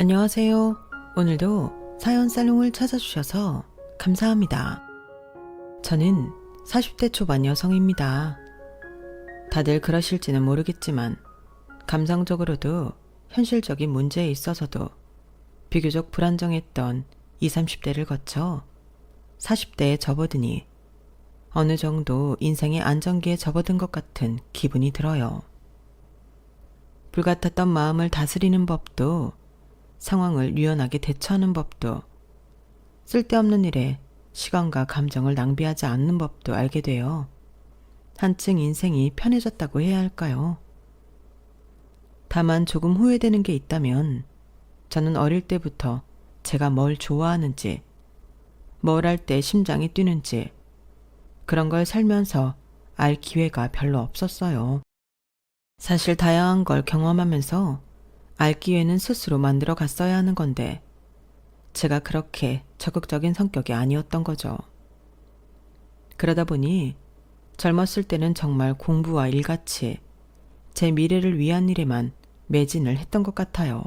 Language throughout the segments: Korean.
안녕하세요. 오늘도 사연 살롱을 찾아주셔서 감사합니다. 저는 40대 초반 여성입니다. 다들 그러실지는 모르겠지만 감성적으로도 현실적인 문제에 있어서도 비교적 불안정했던 20, 30대를 거쳐 40대에 접어드니 어느 정도 인생의 안정기에 접어든 것 같은 기분이 들어요. 불같았던 마음을 다스리는 법도, 상황을 유연하게 대처하는 법도, 쓸데없는 일에 시간과 감정을 낭비하지 않는 법도 알게 되어 한층 인생이 편해졌다고 해야 할까요? 다만 조금 후회되는 게 있다면 저는 어릴 때부터 제가 뭘 좋아하는지, 뭘 할 때 심장이 뛰는지 그런 걸 살면서 알 기회가 별로 없었어요. 사실 다양한 걸 경험하면서 알 기회는 스스로 만들어 갔어야 하는 건데 제가 그렇게 적극적인 성격이 아니었던 거죠. 그러다 보니 젊었을 때는 정말 공부와 일같이 제 미래를 위한 일에만 매진을 했던 것 같아요.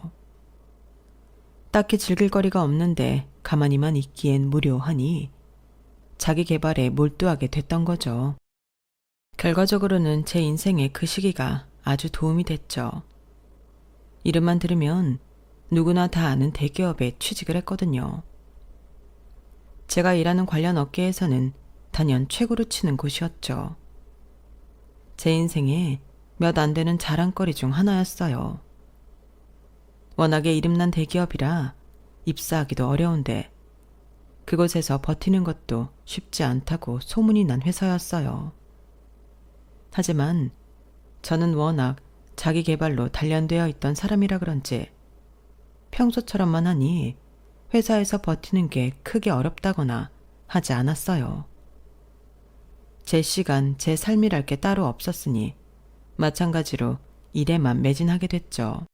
딱히 즐길 거리가 없는데 가만히만 있기엔 무료하니 자기 개발에 몰두하게 됐던 거죠. 결과적으로는 제 인생에 그 시기가 아주 도움이 됐죠. 이름만 들으면 누구나 다 아는 대기업에 취직을 했거든요. 제가 일하는 관련 업계에서는 단연 최고로 치는 곳이었죠. 제 인생에 몇 안 되는 자랑거리 중 하나였어요. 워낙에 이름난 대기업이라 입사하기도 어려운데 그곳에서 버티는 것도 쉽지 않다고 소문이 난 회사였어요. 하지만 저는 워낙 자기 개발로 단련되어 있던 사람이라 그런지 평소처럼만 하니 회사에서 버티는 게 크게 어렵다거나 하지 않았어요. 제 시간, 제 삶이랄 게 따로 없었으니 마찬가지로 일에만 매진하게 됐죠.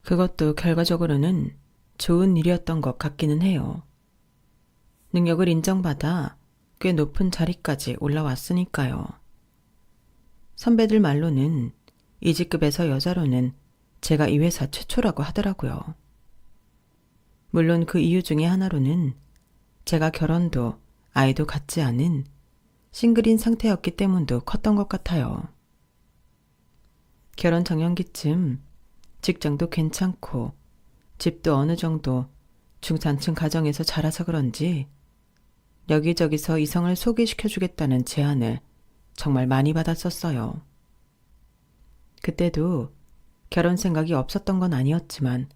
그것도 결과적으로는 좋은 일이었던 것 같기는 해요. 능력을 인정받아 꽤 높은 자리까지 올라왔으니까요. 선배들 말로는 이 직급에서 여자로는 제가 이 회사 최초라고 하더라고요. 물론 그 이유 중에 하나로는 제가 결혼도 아이도 갖지 않은 싱글인 상태였기 때문도 컸던 것 같아요. 결혼 정년기쯤 직장도 괜찮고 집도 어느 정도 중산층 가정에서 자라서 그런지 여기저기서 이성을 소개시켜주겠다는 제안을 정말 많이 받았었어요. 그때도 결혼 생각이 없었던 건 아니었지만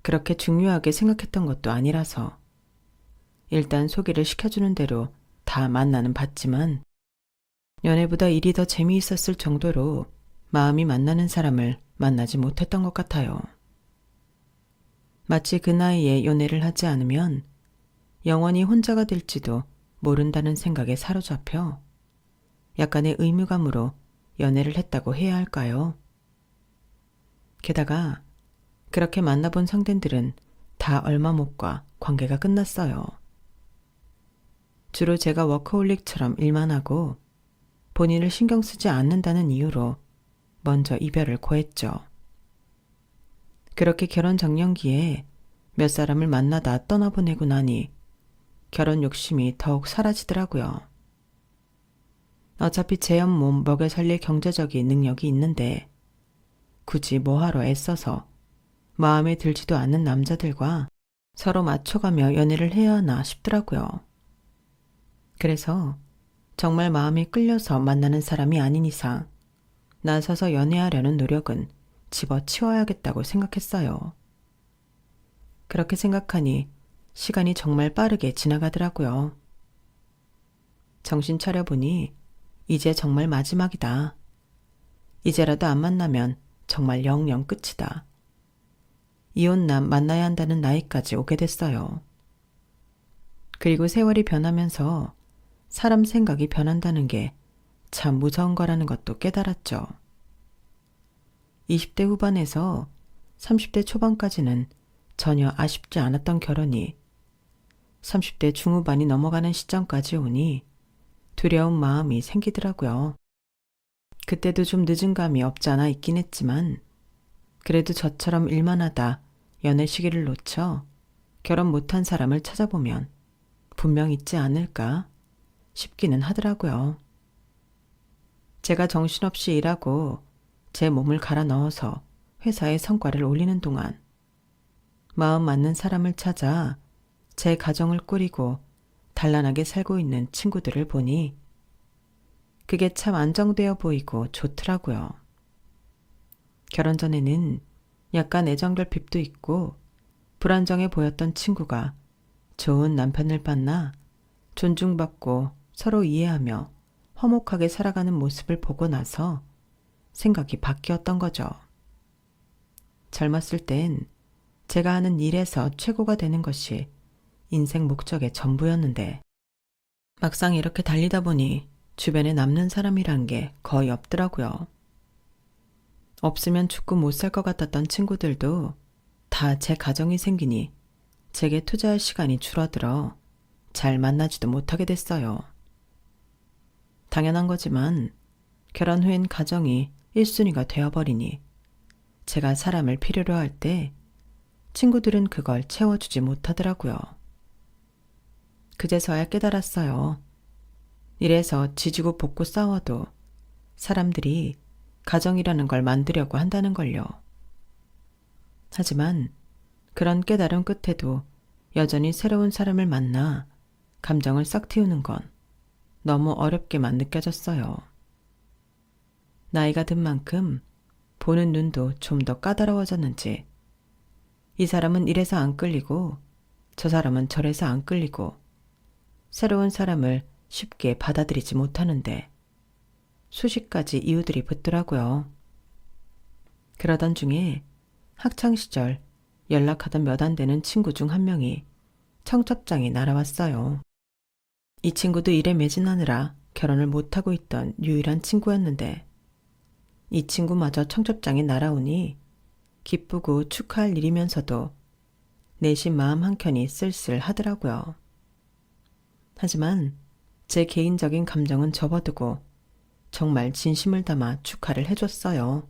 그렇게 중요하게 생각했던 것도 아니라서 일단 소개를 시켜주는 대로 다 만나는 봤지만 연애보다 일이 더 재미있었을 정도로 마음이 만나는 사람을 만나지 못했던 것 같아요. 마치 그 나이에 연애를 하지 않으면 영원히 혼자가 될지도 모른다는 생각에 사로잡혀 약간의 의무감으로 연애를 했다고 해야 할까요? 게다가 그렇게 만나본 상대들은 다 얼마 못 가 관계가 끝났어요. 주로 제가 워커홀릭처럼 일만 하고 본인을 신경 쓰지 않는다는 이유로 먼저 이별을 고했죠. 그렇게 결혼 정년기에 몇 사람을 만나다 떠나보내고 나니 결혼 욕심이 더욱 사라지더라고요. 어차피 제 옆몸 먹여 살릴 경제적인 능력이 있는데 굳이 뭐하러 애써서 마음에 들지도 않는 남자들과 서로 맞춰가며 연애를 해야 하나 싶더라고요. 그래서 정말 마음이 끌려서 만나는 사람이 아닌 이상 나서서 연애하려는 노력은 집어치워야겠다고 생각했어요. 그렇게 생각하니 시간이 정말 빠르게 지나가더라고요. 정신 차려보니 이제 정말 마지막이다. 이제라도 안 만나면 정말 영영 끝이다. 이혼남 만나야 한다는 나이까지 오게 됐어요. 그리고 세월이 변하면서 사람 생각이 변한다는 게 참 무서운 거라는 것도 깨달았죠. 20대 후반에서 30대 초반까지는 전혀 아쉽지 않았던 결혼이 30대 중후반이 넘어가는 시점까지 오니 두려운 마음이 생기더라고요. 그때도 좀 늦은 감이 없지 않아 있긴 했지만 그래도 저처럼 일만 하다 연애 시기를 놓쳐 결혼 못한 사람을 찾아보면 분명 있지 않을까 싶기는 하더라고요. 제가 정신없이 일하고 제 몸을 갈아 넣어서 회사의 성과를 올리는 동안 마음 맞는 사람을 찾아 제 가정을 꾸리고 단란하게 살고 있는 친구들을 보니 그게 참 안정되어 보이고 좋더라고요. 결혼 전에는 약간 애정결핍도 있고 불안정해 보였던 친구가 좋은 남편을 만나 존중받고 서로 이해하며 화목하게 살아가는 모습을 보고 나서 생각이 바뀌었던 거죠. 젊었을 땐 제가 하는 일에서 최고가 되는 것이 인생 목적의 전부였는데 막상 이렇게 달리다 보니 주변에 남는 사람이란 게 거의 없더라고요. 없으면 죽고 못 살 것 같았던 친구들도 다 제 가정이 생기니 제게 투자할 시간이 줄어들어 잘 만나지도 못하게 됐어요. 당연한 거지만 결혼 후엔 가정이 1순위가 되어버리니 제가 사람을 필요로 할 때 친구들은 그걸 채워주지 못하더라고요. 그제서야 깨달았어요. 이래서 지지고 볶고 싸워도 사람들이 가정이라는 걸 만들려고 한다는 걸요. 하지만 그런 깨달음 끝에도 여전히 새로운 사람을 만나 감정을 싹 틔우는 건 너무 어렵게만 느껴졌어요. 나이가 든 만큼 보는 눈도 좀 더 까다로워졌는지 이 사람은 이래서 안 끌리고 저 사람은 저래서 안 끌리고 새로운 사람을 쉽게 받아들이지 못하는데 수십 가지 이유들이 붙더라고요. 그러던 중에 학창시절 연락하던 몇 안 되는 친구 중 한 명이 청첩장이 날아왔어요. 이 친구도 일에 매진하느라 결혼을 못하고 있던 유일한 친구였는데 이 친구마저 청첩장이 날아오니 기쁘고 축하할 일이면서도 내심 마음 한켠이 쓸쓸하더라고요. 하지만 제 개인적인 감정은 접어두고 정말 진심을 담아 축하를 해줬어요.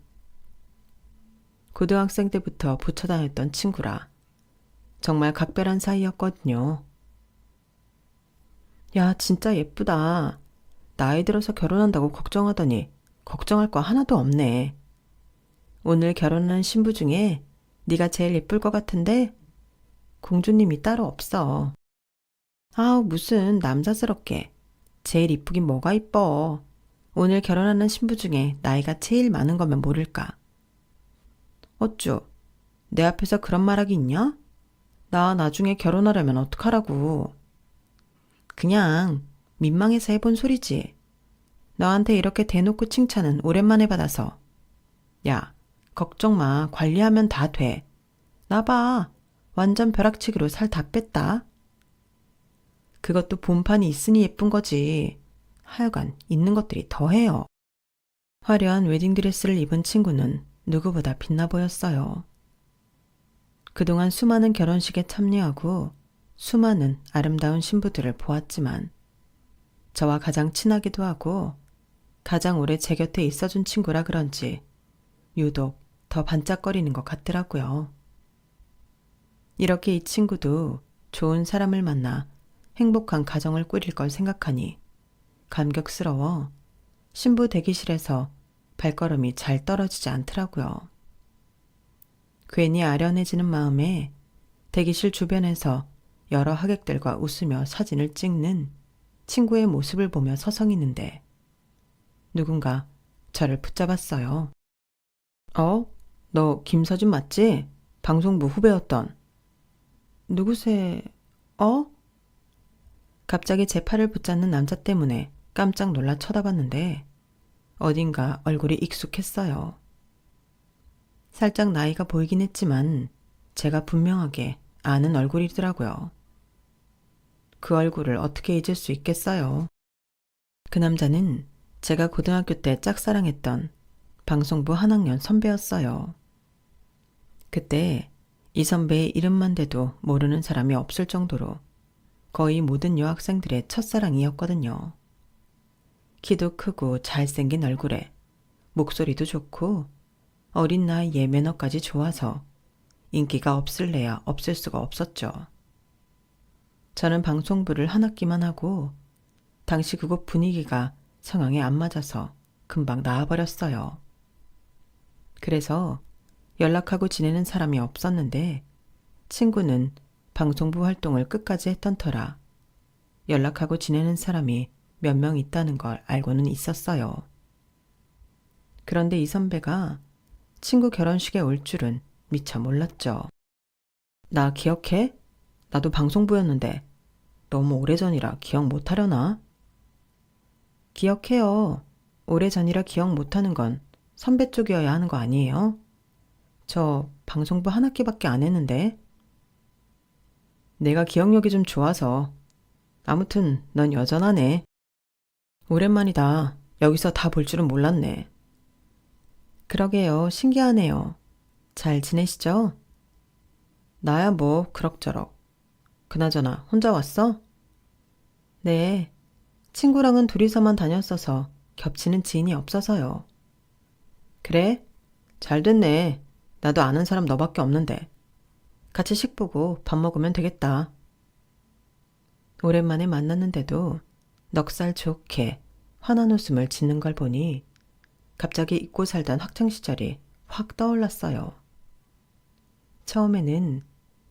고등학생 때부터 붙어 다녔던 친구라 정말 각별한 사이였거든요. 야, 진짜 예쁘다. 나이 들어서 결혼한다고 걱정하더니 걱정할 거 하나도 없네. 오늘 결혼한 신부 중에 네가 제일 예쁠 것 같은데 공주님이 따로 없어. 아우, 무슨 남사스럽게. 제일 이쁘긴 뭐가 이뻐. 오늘 결혼하는 신부 중에 나이가 제일 많은 거면 모를까. 어쭈, 내 앞에서 그런 말하기 있냐? 나 나중에 결혼하려면 어떡하라고. 그냥 민망해서 해본 소리지. 너한테 이렇게 대놓고 칭찬은 오랜만에 받아서. 야, 걱정 마. 관리하면 다 돼. 나 봐. 완전 벼락치기로 살 다 뺐다. 그것도 본판이 있으니 예쁜 거지. 하여간 있는 것들이 더해요. 화려한 웨딩드레스를 입은 친구는 누구보다 빛나 보였어요. 그동안 수많은 결혼식에 참여하고 수많은 아름다운 신부들을 보았지만 저와 가장 친하기도 하고 가장 오래 제 곁에 있어준 친구라 그런지 유독 더 반짝거리는 것 같더라고요. 이렇게 이 친구도 좋은 사람을 만나 행복한 가정을 꾸릴 걸 생각하니 감격스러워 신부 대기실에서 발걸음이 잘 떨어지지 않더라고요. 괜히 아련해지는 마음에 대기실 주변에서 여러 하객들과 웃으며 사진을 찍는 친구의 모습을 보며 서성이는데 누군가 저를 붙잡았어요. 너 김서준 맞지? 방송부 후배였던. 누구세? 갑자기 제 팔을 붙잡는 남자 때문에 깜짝 놀라 쳐다봤는데 어딘가 얼굴이 익숙했어요. 살짝 나이가 보이긴 했지만 제가 분명하게 아는 얼굴이더라고요. 그 얼굴을 어떻게 잊을 수 있겠어요. 그 남자는 제가 고등학교 때 짝사랑했던 방송부 한 학년 선배였어요. 그때 이 선배의 이름만 대도 모르는 사람이 없을 정도로 거의 모든 여학생들의 첫사랑이었거든요. 키도 크고 잘생긴 얼굴에 목소리도 좋고 어린 나이에 매너까지 좋아서 인기가 없을래야 없을 수가 없었죠. 저는 방송부를 한 학기만 하고 당시 그곳 분위기가 성향에 안 맞아서 금방 나와버렸어요. 그래서 연락하고 지내는 사람이 없었는데 친구는 방송부 활동을 끝까지 했던 터라 연락하고 지내는 사람이 몇 명 있다는 걸 알고는 있었어요. 그런데 이 선배가 친구 결혼식에 올 줄은 미처 몰랐죠. 나 기억해? 나도 방송부였는데 너무 오래전이라 기억 못하려나? 기억해요. 오래전이라 기억 못하는 건 선배 쪽이어야 하는 거 아니에요? 저 방송부 한 학기밖에 안 했는데. 내가 기억력이 좀 좋아서. 아무튼 넌 여전하네. 오랜만이다. 여기서 다 볼 줄은 몰랐네. 그러게요. 신기하네요. 잘 지내시죠? 나야 뭐 그럭저럭. 그나저나 혼자 왔어? 네. 친구랑은 둘이서만 다녔어서 겹치는 지인이 없어서요. 그래? 잘 됐네. 나도 아는 사람 너밖에 없는데. 같이 식 보고 밥 먹으면 되겠다. 오랜만에 만났는데도 넉살 좋게 환한 웃음을 짓는 걸 보니 갑자기 잊고 살던 학창시절이 확 떠올랐어요. 처음에는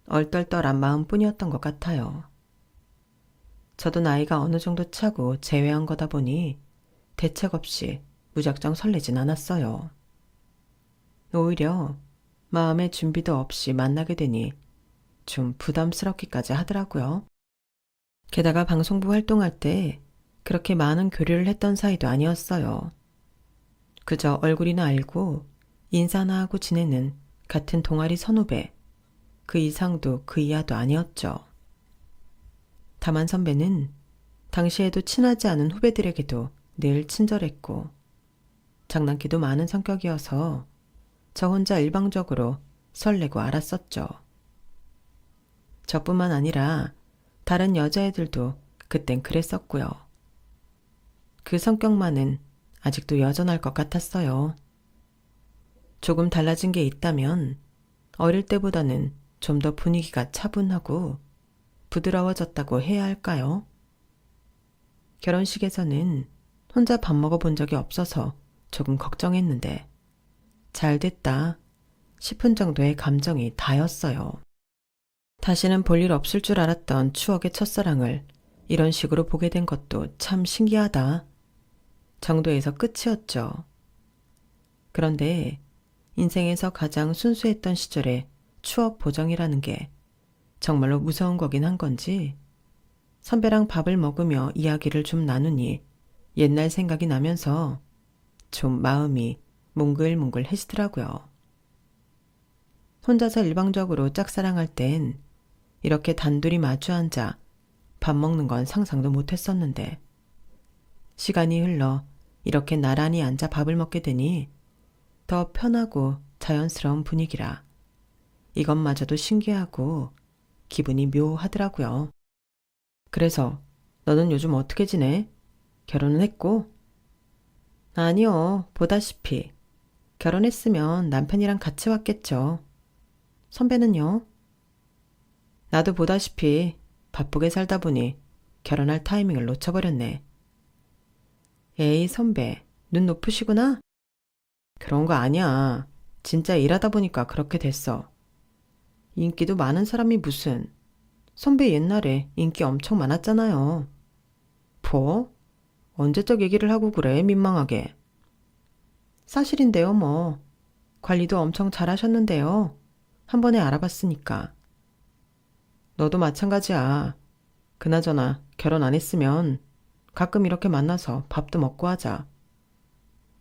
얼떨떨한 마음뿐이었던 것 같아요. 저도 나이가 어느 정도 차고 재회한 거다 보니 대책 없이 무작정 설레진 않았어요. 오히려 마음의 준비도 없이 만나게 되니 좀 부담스럽기까지 하더라고요. 게다가 방송부 활동할 때 그렇게 많은 교류를 했던 사이도 아니었어요. 그저 얼굴이나 알고 인사나 하고 지내는 같은 동아리 선후배, 그 이상도 그 이하도 아니었죠. 다만 선배는 당시에도 친하지 않은 후배들에게도 늘 친절했고 장난기도 많은 성격이어서 저 혼자 일방적으로 설레고 알았었죠. 저뿐만 아니라 다른 여자애들도 그땐 그랬었고요. 그 성격만은 아직도 여전할 것 같았어요. 조금 달라진 게 있다면 어릴 때보다는 좀 더 분위기가 차분하고 부드러워졌다고 해야 할까요? 결혼식에서는 혼자 밥 먹어본 적이 없어서 조금 걱정했는데 잘 됐다 싶은 정도의 감정이 다였어요. 다시는 볼 일 없을 줄 알았던 추억의 첫사랑을 이런 식으로 보게 된 것도 참 신기하다 정도에서 끝이었죠. 그런데 인생에서 가장 순수했던 시절의 추억 보정이라는 게 정말로 무서운 거긴 한 건지 선배랑 밥을 먹으며 이야기를 좀 나누니 옛날 생각이 나면서 좀 마음이 몽글몽글해지더라고요. 혼자서 일방적으로 짝사랑할 땐 이렇게 단둘이 마주 앉아 밥 먹는 건 상상도 못했었는데 시간이 흘러 이렇게 나란히 앉아 밥을 먹게 되니 더 편하고 자연스러운 분위기라 이것마저도 신기하고 기분이 묘하더라고요. 그래서 너는 요즘 어떻게 지내? 결혼은 했고? 아니요, 보다시피 결혼했으면 남편이랑 같이 왔겠죠. 선배는요? 나도 보다시피 바쁘게 살다 보니 결혼할 타이밍을 놓쳐버렸네. 에이, 선배, 눈 높으시구나? 그런 거 아니야. 진짜 일하다 보니까 그렇게 됐어. 인기도 많은 사람이 무슨. 선배 옛날에 인기 엄청 많았잖아요. 뭐? 언제적 얘기를 하고 그래, 민망하게. 사실인데요, 뭐. 관리도 엄청 잘하셨는데요. 한 번에 알아봤으니까. 너도 마찬가지야. 그나저나 결혼 안 했으면 가끔 이렇게 만나서 밥도 먹고 하자.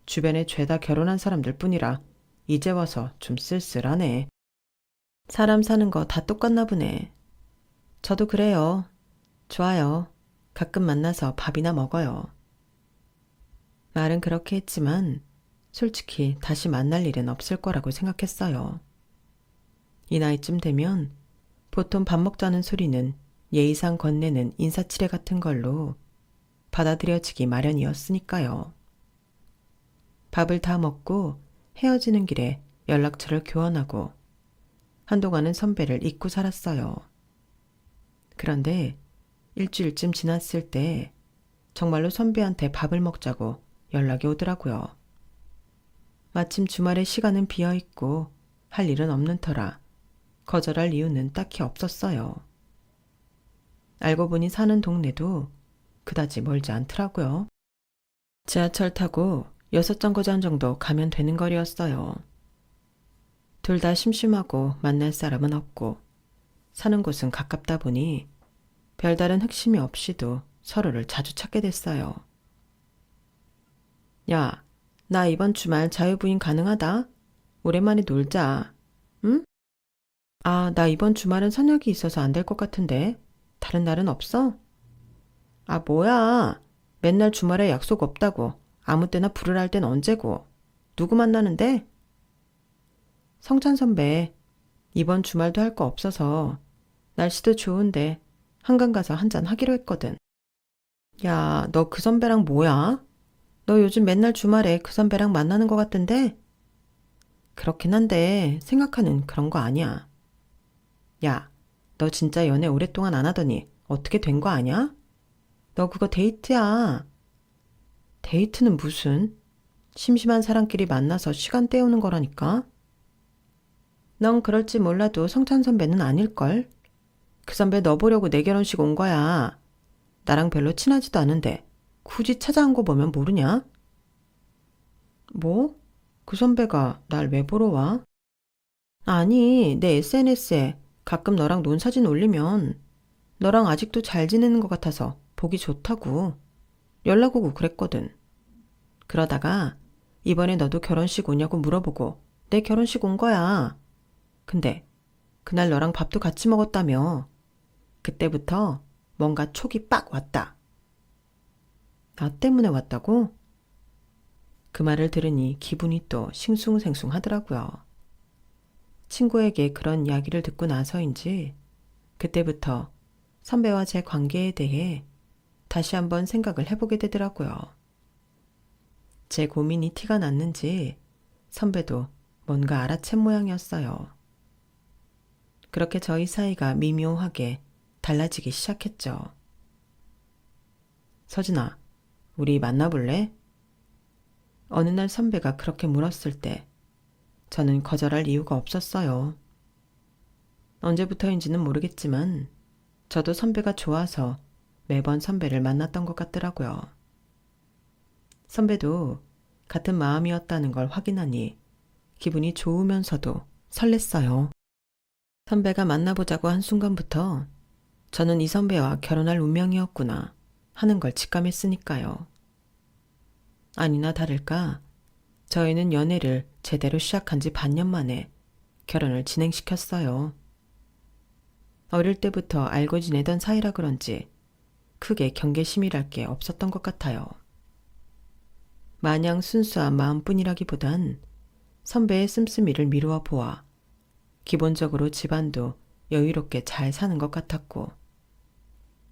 주변에 죄다 결혼한 사람들 뿐이라 이제 와서 좀 쓸쓸하네. 사람 사는 거 다 똑같나 보네. 저도 그래요. 좋아요. 가끔 만나서 밥이나 먹어요. 말은 그렇게 했지만 솔직히 다시 만날 일은 없을 거라고 생각했어요. 이 나이쯤 되면 보통 밥 먹자는 소리는 예의상 건네는 인사치레 같은 걸로 받아들여지기 마련이었으니까요. 밥을 다 먹고 헤어지는 길에 연락처를 교환하고 한동안은 선배를 잊고 살았어요. 그런데 일주일쯤 지났을 때 정말로 선배한테 밥을 먹자고 연락이 오더라고요. 마침 주말에 시간은 비어있고 할 일은 없는 터라 거절할 이유는 딱히 없었어요. 알고 보니 사는 동네도 그다지 멀지 않더라고요. 지하철 타고 6정거장 정도 가면 되는 거리였어요. 둘 다 심심하고 만날 사람은 없고 사는 곳은 가깝다 보니 별다른 흑심이 없이도 서로를 자주 찾게 됐어요. 야, 나 이번 주말 자유부인 가능하다. 오랜만에 놀자. 응? 아, 나 이번 주말은 선약이 있어서 안 될 것 같은데. 다른 날은 없어? 아, 뭐야. 맨날 주말에 약속 없다고. 아무 때나 부르라 땐 언제고. 누구 만나는데? 성찬 선배, 이번 주말도 할 거 없어서 날씨도 좋은데 한강 가서 한잔 하기로 했거든. 야, 너 그 선배랑 뭐야? 너 요즘 맨날 주말에 그 선배랑 만나는 것 같던데? 그렇긴 한데 생각하는 그런 거 아니야. 야, 너 진짜 연애 오랫동안 안 하더니 어떻게 된 거 아냐? 너 그거 데이트야. 데이트는 무슨? 심심한 사람끼리 만나서 시간 때우는 거라니까? 넌 그럴지 몰라도 성찬 선배는 아닐걸? 그 선배 너 보려고 내 결혼식 온 거야. 나랑 별로 친하지도 않은데 굳이 찾아온 거 보면 모르냐? 뭐? 그 선배가 날 왜 보러 와? 아니, 내 SNS에 가끔 너랑 논 사진 올리면 너랑 아직도 잘 지내는 것 같아서 보기 좋다고 연락 오고 그랬거든. 그러다가 이번에 너도 결혼식 오냐고 물어보고 내 결혼식 온 거야. 근데 그날 너랑 밥도 같이 먹었다며. 그때부터 뭔가 촉이 빡 왔다. 나 때문에 왔다고? 그 말을 들으니 기분이 또 싱숭생숭하더라고요. 친구에게 그런 이야기를 듣고 나서인지 그때부터 선배와 제 관계에 대해 다시 한번 생각을 해보게 되더라고요. 제 고민이 티가 났는지 선배도 뭔가 알아챈 모양이었어요. 그렇게 저희 사이가 미묘하게 달라지기 시작했죠. 서진아, 우리 만나볼래? 어느 날 선배가 그렇게 물었을 때 저는 거절할 이유가 없었어요. 언제부터인지는 모르겠지만 저도 선배가 좋아서 매번 선배를 만났던 것 같더라고요. 선배도 같은 마음이었다는 걸 확인하니 기분이 좋으면서도 설렜어요. 선배가 만나보자고 한 순간부터 저는 이 선배와 결혼할 운명이었구나 하는 걸 직감했으니까요. 아니나 다를까 저희는 연애를 제대로 시작한 지 반년 만에 결혼을 진행시켰어요. 어릴 때부터 알고 지내던 사이라 그런지 크게 경계심이랄 게 없었던 것 같아요. 마냥 순수한 마음뿐이라기보단 선배의 씀씀이를 미루어 보아 기본적으로 집안도 여유롭게 잘 사는 것 같았고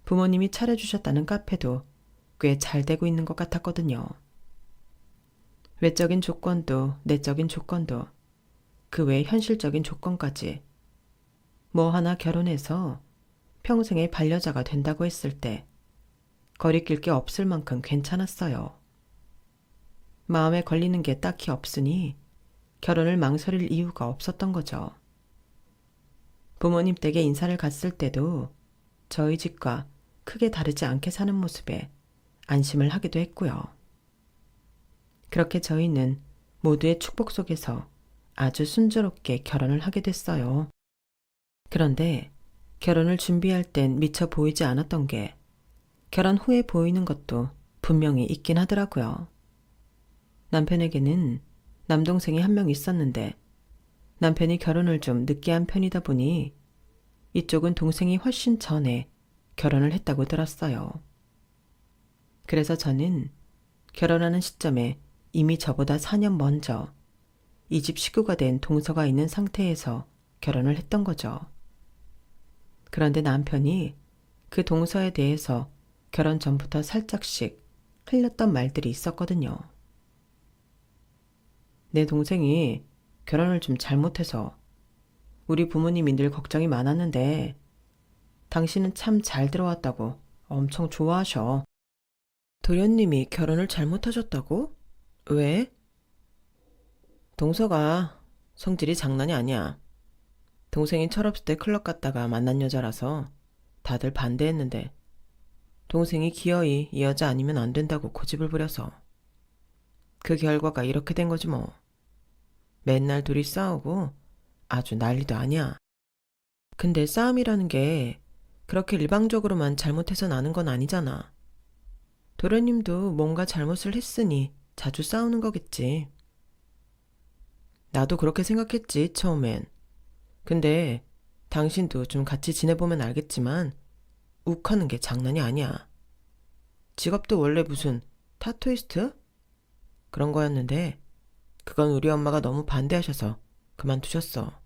부모님이 차려주셨다는 카페도 꽤 잘 되고 있는 것 같았거든요. 외적인 조건도 내적인 조건도 그 외 현실적인 조건까지 뭐 하나 결혼해서 평생의 반려자가 된다고 했을 때 거리낄 게 없을 만큼 괜찮았어요. 마음에 걸리는 게 딱히 없으니 결혼을 망설일 이유가 없었던 거죠. 부모님 댁에 인사를 갔을 때도 저희 집과 크게 다르지 않게 사는 모습에 안심을 하기도 했고요. 그렇게 저희는 모두의 축복 속에서 아주 순조롭게 결혼을 하게 됐어요. 그런데 결혼을 준비할 땐 미처 보이지 않았던 게 결혼 후에 보이는 것도 분명히 있긴 하더라고요. 남편에게는 남동생이 한 명 있었는데 남편이 결혼을 좀 늦게 한 편이다 보니 이쪽은 동생이 훨씬 전에 결혼을 했다고 들었어요. 그래서 저는 결혼하는 시점에 이미 저보다 4년 먼저 이 집 식구가 된 동서가 있는 상태에서 결혼을 했던 거죠. 그런데 남편이 그 동서에 대해서 결혼 전부터 살짝씩 흘렸던 말들이 있었거든요. 내 동생이 결혼을 좀 잘못해서 우리 부모님이 늘 걱정이 많았는데 당신은 참 잘 들어왔다고 엄청 좋아하셔. 도련님이 결혼을 잘못하셨다고? 왜? 동서가 성질이 장난이 아니야. 동생이 철없을 때 클럽 갔다가 만난 여자라서 다들 반대했는데 동생이 기어이 이 여자 아니면 안 된다고 고집을 부려서 그 결과가 이렇게 된 거지 뭐. 맨날 둘이 싸우고 아주 난리도 아니야. 근데 싸움이라는 게 그렇게 일방적으로만 잘못해서 나는 건 아니잖아. 도련님도 뭔가 잘못을 했으니 자주 싸우는 거겠지. 나도 그렇게 생각했지, 처음엔. 근데 당신도 좀 같이 지내보면 알겠지만 욱하는 게 장난이 아니야. 직업도 원래 무슨 타투이스트? 그런 거였는데 그건 우리 엄마가 너무 반대하셔서 그만두셨어.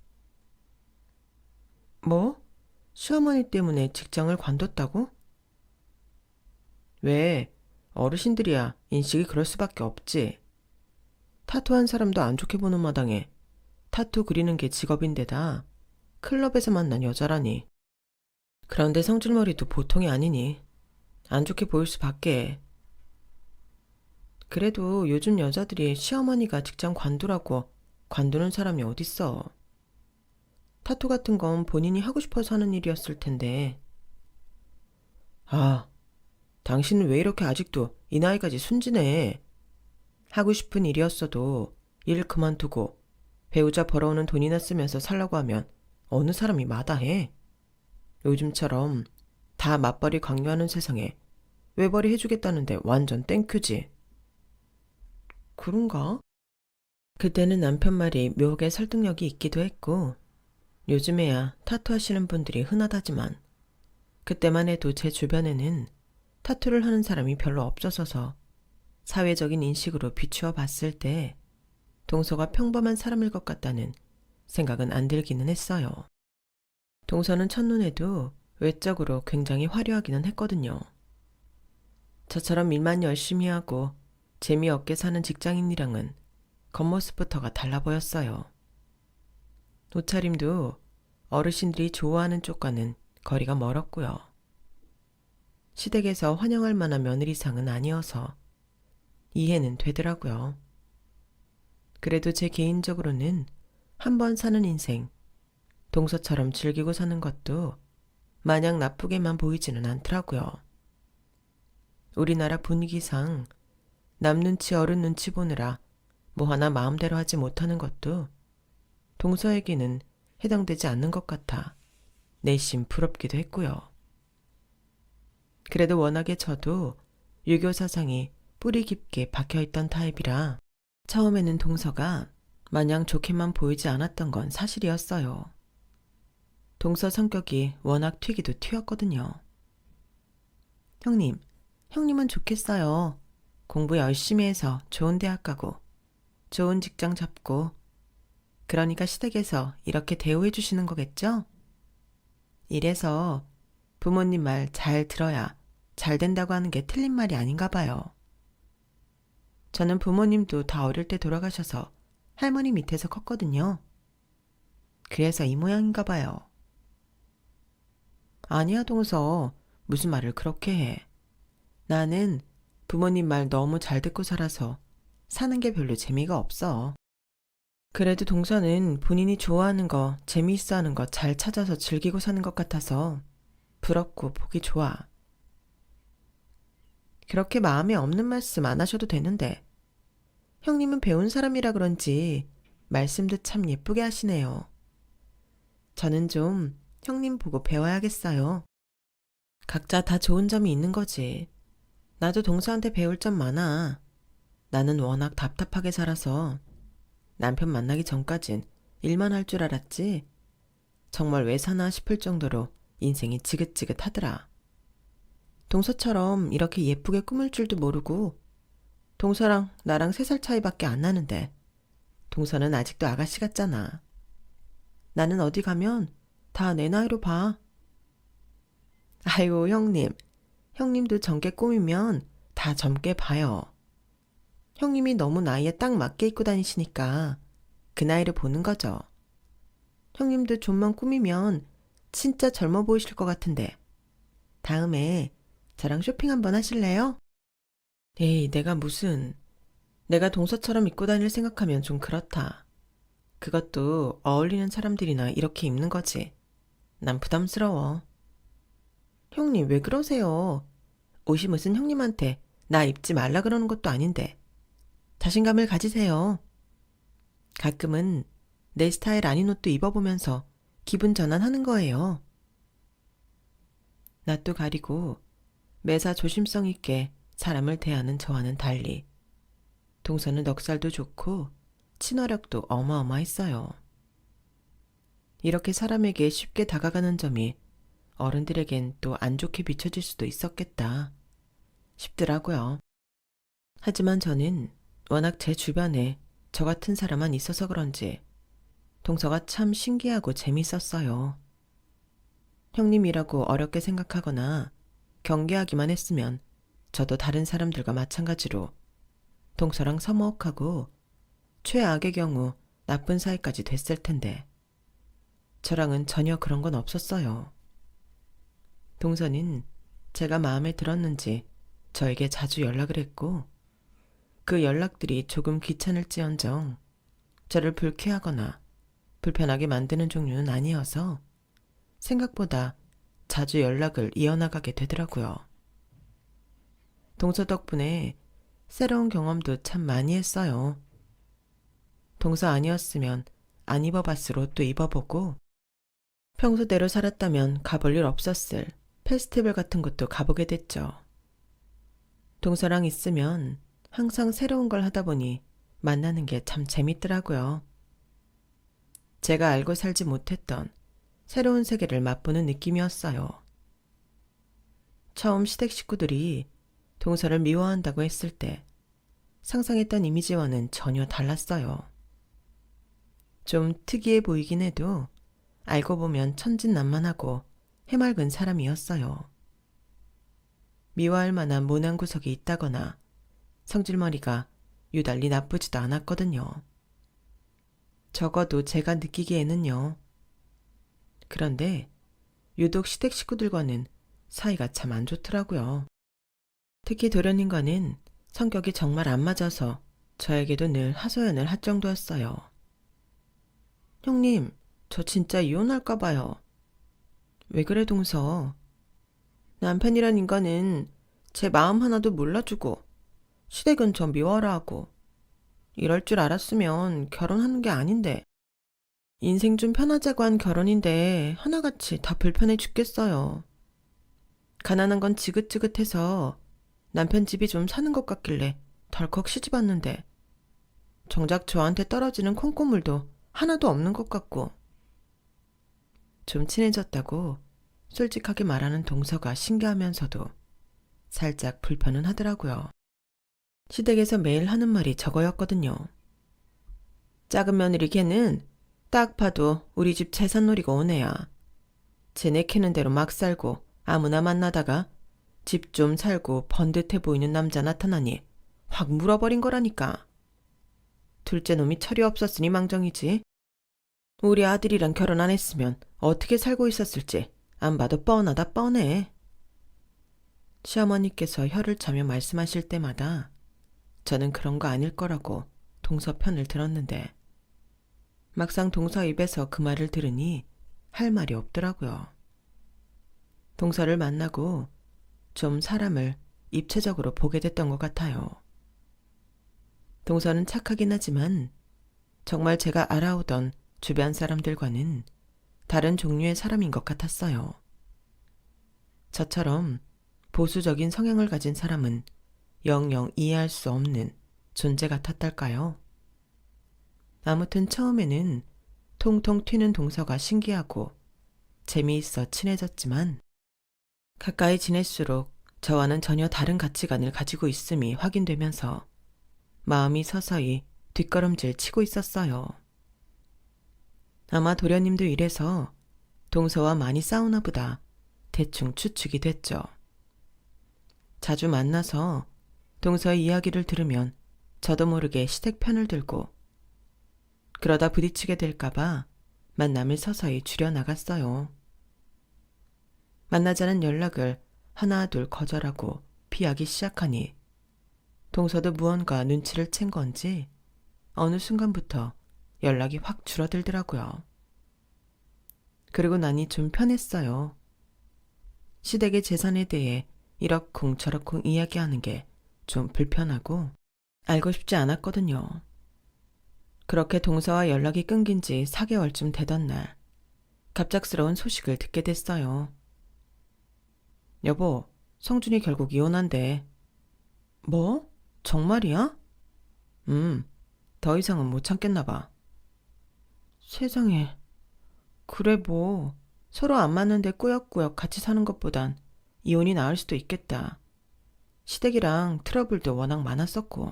뭐? 시어머니 때문에 직장을 관뒀다고? 왜? 어르신들이야 인식이 그럴 수밖에 없지. 타투한 사람도 안 좋게 보는 마당에 타투 그리는 게 직업인데다 클럽에서 만난 여자라니. 그런데 성질머리도 보통이 아니니 안 좋게 보일 수밖에. 그래도 요즘 여자들이 시어머니가 직장 관두라고 관두는 사람이 어딨어. 타투 같은 건 본인이 하고 싶어서 하는 일이었을 텐데. 아, 당신은 왜 이렇게 아직도 이 나이까지 순진해? 하고 싶은 일이었어도 일 그만두고 배우자 벌어오는 돈이나 쓰면서 살라고 하면 어느 사람이 마다해? 요즘처럼 다 맞벌이 강요하는 세상에 외벌이 해주겠다는데 완전 땡큐지. 그런가? 그때는 남편 말이 묘하게 설득력이 있기도 했고 요즘에야 타투 하시는 분들이 흔하다지만 그때만 해도 제 주변에는 타투를 하는 사람이 별로 없어서서 사회적인 인식으로 비추어 봤을 때 동서가 평범한 사람일 것 같다는 생각은 안 들기는 했어요. 동서는 첫눈에도 외적으로 굉장히 화려하기는 했거든요. 저처럼 일만 열심히 하고 재미없게 사는 직장인이랑은 겉모습부터가 달라 보였어요. 옷차림도 어르신들이 좋아하는 쪽과는 거리가 멀었고요. 시댁에서 환영할 만한 며느리상은 아니어서 이해는 되더라고요. 그래도 제 개인적으로는 한 번 사는 인생, 동서처럼 즐기고 사는 것도 마냥 나쁘게만 보이지는 않더라고요. 우리나라 분위기상 남 눈치 어른 눈치 보느라 뭐 하나 마음대로 하지 못하는 것도 동서에게는 해당되지 않는 것 같아 내심 부럽기도 했고요. 그래도 워낙에 저도 유교 사상이 뿌리 깊게 박혀있던 타입이라 처음에는 동서가 마냥 좋게만 보이지 않았던 건 사실이었어요. 동서 성격이 워낙 튀기도 튀었거든요. 형님은 좋겠어요. 공부 열심히 해서 좋은 대학 가고 좋은 직장 잡고 그러니까 시댁에서 이렇게 대우해 주시는 거겠죠? 이래서 부모님 말 잘 들어야 잘 된다고 하는 게 틀린 말이 아닌가 봐요. 저는 부모님도 다 어릴 때 돌아가셔서 할머니 밑에서 컸거든요. 그래서 이 모양인가 봐요. 아니야, 동서. 무슨 말을 그렇게 해. 나는 부모님 말 너무 잘 듣고 살아서 사는 게 별로 재미가 없어. 그래도 동서는 본인이 좋아하는 거, 재미있어 하는 거 잘 찾아서 즐기고 사는 것 같아서 부럽고 보기 좋아. 그렇게 마음에 없는 말씀 안 하셔도 되는데 형님은 배운 사람이라 그런지 말씀도 참 예쁘게 하시네요. 저는 좀 형님 보고 배워야겠어요. 각자 다 좋은 점이 있는 거지. 나도 동서한테 배울 점 많아. 나는 워낙 답답하게 살아서 남편 만나기 전까진 일만 할 줄 알았지. 정말 왜 사나 싶을 정도로 인생이 지긋지긋하더라. 동서처럼 이렇게 예쁘게 꾸밀 줄도 모르고 동서랑 나랑 3살 차이밖에 안 나는데 동서는 아직도 아가씨 같잖아. 나는 어디 가면 다 내 나이로 봐. 아이고 형님도 젊게 꾸미면 다 젊게 봐요. 형님이 너무 나이에 딱 맞게 입고 다니시니까 그 나이를 보는 거죠. 형님도 좀만 꾸미면 진짜 젊어 보이실 것 같은데. 다음에 저랑 쇼핑 한번 하실래요? 에이, 내가 무슨. 내가 동서처럼 입고 다닐 생각하면 좀 그렇다. 그것도 어울리는 사람들이나 이렇게 입는 거지. 난 부담스러워. 형님, 왜 그러세요? 옷이 무슨 형님한테 나 입지 말라 그러는 것도 아닌데. 자신감을 가지세요. 가끔은 내 스타일 아닌 옷도 입어보면서 기분 전환하는 거예요. 낯도 가리고 매사 조심성 있게 사람을 대하는 저와는 달리 동서는 넉살도 좋고 친화력도 어마어마했어요. 이렇게 사람에게 쉽게 다가가는 점이 어른들에겐 또 안 좋게 비춰질 수도 있었겠다 싶더라고요. 하지만 저는 워낙 제 주변에 저 같은 사람만 있어서 그런지 동서가 참 신기하고 재밌었어요. 형님이라고 어렵게 생각하거나 경계하기만 했으면 저도 다른 사람들과 마찬가지로 동서랑 서먹하고 최악의 경우 나쁜 사이까지 됐을 텐데 저랑은 전혀 그런 건 없었어요. 동서는 제가 마음에 들었는지 저에게 자주 연락을 했고 그 연락들이 조금 귀찮을지언정 저를 불쾌하거나 불편하게 만드는 종류는 아니어서 생각보다 자주 연락을 이어나가게 되더라고요. 동서 덕분에 새로운 경험도 참 많이 했어요. 동서 아니었으면 안 입어봤을 옷도 입어보고 평소대로 살았다면 가볼 일 없었을 페스티벌 같은 것도 가보게 됐죠. 동서랑 있으면 항상 새로운 걸 하다 보니 만나는 게 참 재밌더라고요. 제가 알고 살지 못했던 새로운 세계를 맛보는 느낌이었어요. 처음 시댁 식구들이 동서를 미워한다고 했을 때 상상했던 이미지와는 전혀 달랐어요. 좀 특이해 보이긴 해도 알고 보면 천진난만하고 해맑은 사람이었어요. 미워할 만한 모난 구석이 있다거나 성질머리가 유달리 나쁘지도 않았거든요. 적어도 제가 느끼기에는요. 그런데 유독 시댁 식구들과는 사이가 참 안 좋더라고요. 특히 도련님과는 성격이 정말 안 맞아서 저에게도 늘 하소연을 할 정도였어요. 형님, 저 진짜 이혼할까 봐요. 왜 그래, 동서? 남편이란 인간은 제 마음 하나도 몰라주고 시댁은 저 미워라 하고 이럴 줄 알았으면 결혼하는 게 아닌데 인생 좀 편하자고 한 결혼인데 하나같이 다 불편해 죽겠어요. 가난한 건 지긋지긋해서 남편 집이 좀 사는 것 같길래 덜컥 시집 왔는데 정작 저한테 떨어지는 콩고물도 하나도 없는 것 같고 좀 친해졌다고 솔직하게 말하는 동서가 신기하면서도 살짝 불편은 하더라고요. 시댁에서 매일 하는 말이 저거였거든요. 작은 며느리 걔는 딱 봐도 우리 집 재산 노리고 온 애야. 쟤네 캐는 대로 막 살고 아무나 만나다가 집 좀 살고 번듯해 보이는 남자 나타나니 확 물어버린 거라니까. 둘째 놈이 철이 없었으니 망정이지. 우리 아들이랑 결혼 안 했으면 어떻게 살고 있었을지 안 봐도 뻔하다 뻔해. 시어머니께서 혀를 차며 말씀하실 때마다 저는 그런 거 아닐 거라고 동서 편을 들었는데 막상 동서 입에서 그 말을 들으니 할 말이 없더라고요. 동서를 만나고 좀 사람을 입체적으로 보게 됐던 것 같아요. 동서는 착하긴 하지만 정말 제가 알아오던 주변 사람들과는 다른 종류의 사람인 것 같았어요. 저처럼 보수적인 성향을 가진 사람은 영영 이해할 수 없는 존재 같았달까요? 아무튼 처음에는 통통 튀는 동서가 신기하고 재미있어 친해졌지만 가까이 지낼수록 저와는 전혀 다른 가치관을 가지고 있음이 확인되면서 마음이 서서히 뒷걸음질 치고 있었어요. 아마 도련님도 이래서 동서와 많이 싸우나 보다 대충 추측이 됐죠. 자주 만나서 동서의 이야기를 들으면 저도 모르게 시댁 편을 들고 그러다 부딪히게 될까봐 만남을 서서히 줄여나갔어요. 만나자는 연락을 하나 둘 거절하고 피하기 시작하니 동서도 무언가 눈치를 챈 건지 어느 순간부터 연락이 확 줄어들더라고요. 그리고 나니 좀 편했어요. 시댁의 재산에 대해 이러쿵 저러쿵 이야기하는 게 좀 불편하고 알고 싶지 않았거든요. 그렇게 동서와 연락이 끊긴 지 4개월쯤 되던 날 갑작스러운 소식을 듣게 됐어요. 여보, 성준이 결국 이혼한대. 뭐? 정말이야? 더 이상은 못 참겠나 봐. 세상에. 그래 뭐 서로 안 맞는데 꾸역꾸역 같이 사는 것보단 이혼이 나을 수도 있겠다. 시댁이랑 트러블도 워낙 많았었고.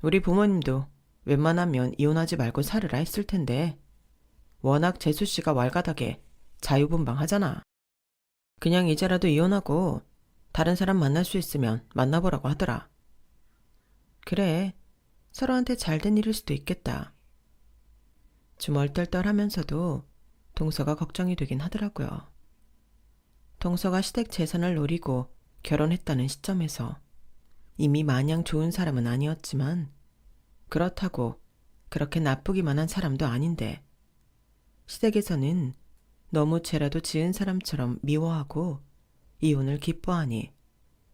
우리 부모님도 웬만하면 이혼하지 말고 살으라 했을 텐데 워낙 재수 씨가 왈가닥에 자유분방하잖아. 그냥 이제라도 이혼하고 다른 사람 만날 수 있으면 만나보라고 하더라. 그래, 서로한테 잘된 일일 수도 있겠다. 좀 얼떨떨하면서도 동서가 걱정이 되긴 하더라고요. 동서가 시댁 재산을 노리고 결혼했다는 시점에서 이미 마냥 좋은 사람은 아니었지만 그렇다고 그렇게 나쁘기만 한 사람도 아닌데 시댁에서는 너무 죄라도 지은 사람처럼 미워하고 이혼을 기뻐하니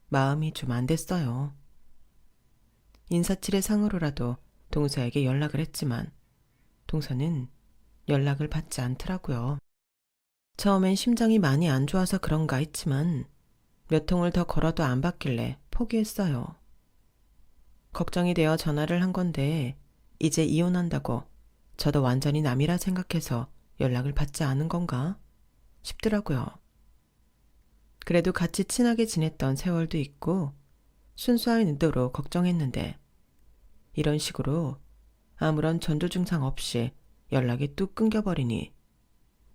마음이 좀 안 됐어요. 인사치레 상으로라도 동서에게 연락을 했지만 동서는 연락을 받지 않더라고요. 처음엔 심장이 많이 안 좋아서 그런가 했지만 몇 통을 더 걸어도 안 받길래 포기했어요. 걱정이 되어 전화를 한 건데 이제 이혼한다고 저도 완전히 남이라 생각해서 연락을 받지 않은 건가 싶더라고요. 그래도 같이 친하게 지냈던 세월도 있고 순수한 의도로 걱정했는데 이런 식으로 아무런 전조 증상 없이 연락이 뚝 끊겨버리니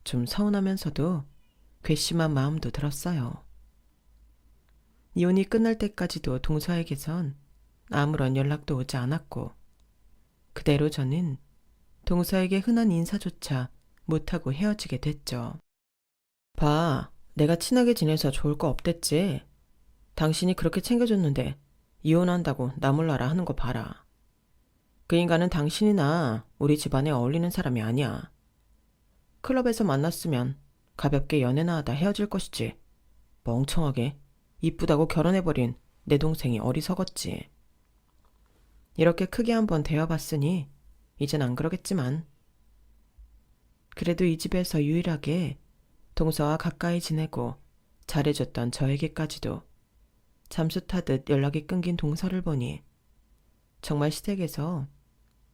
좀 서운하면서도 괘씸한 마음도 들었어요. 이혼이 끝날 때까지도 동서에게선 아무런 연락도 오지 않았고 그대로 저는 동서에게 흔한 인사조차 못하고 헤어지게 됐죠. 봐, 내가 친하게 지내서 좋을 거 없댔지. 당신이 그렇게 챙겨줬는데 이혼한다고 나 몰라라 하는 거 봐라. 그 인간은 당신이나 우리 집안에 어울리는 사람이 아니야. 클럽에서 만났으면 가볍게 연애나 하다 헤어질 것이지. 멍청하게 이쁘다고 결혼해버린 내 동생이 어리석었지. 이렇게 크게 한번 대화봤으니 이젠 안 그러겠지만 그래도 이 집에서 유일하게 동서와 가까이 지내고 잘해줬던 저에게까지도 잠수 타듯 연락이 끊긴 동서를 보니 정말 시댁에서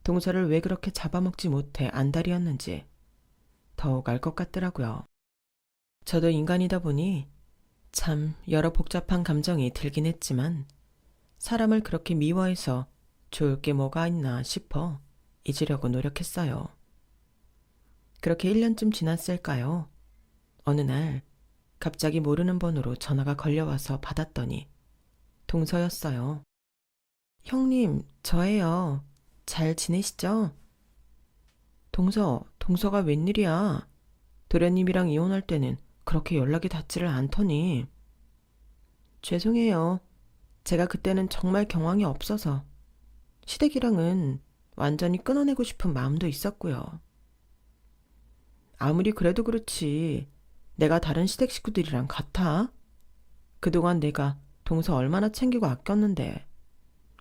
동서를 왜 그렇게 잡아먹지 못해 안달이었는지 더욱 알 것 같더라고요. 저도 인간이다 보니 참 여러 복잡한 감정이 들긴 했지만 사람을 그렇게 미워해서 좋을 게 뭐가 있나 싶어 잊으려고 노력했어요. 그렇게 1년쯤 지났을까요? 어느 날 갑자기 모르는 번호로 전화가 걸려와서 받았더니 동서였어요. 형님, 저예요. 잘 지내시죠? 동서가 웬일이야? 도련님이랑 이혼할 때는 그렇게 연락이 닿지를 않더니. 죄송해요. 제가 그때는 정말 경황이 없어서 시댁이랑은 완전히 끊어내고 싶은 마음도 있었고요. 아무리 그래도 그렇지 내가 다른 시댁 식구들이랑 같아? 그동안 내가 동서 얼마나 챙기고 아꼈는데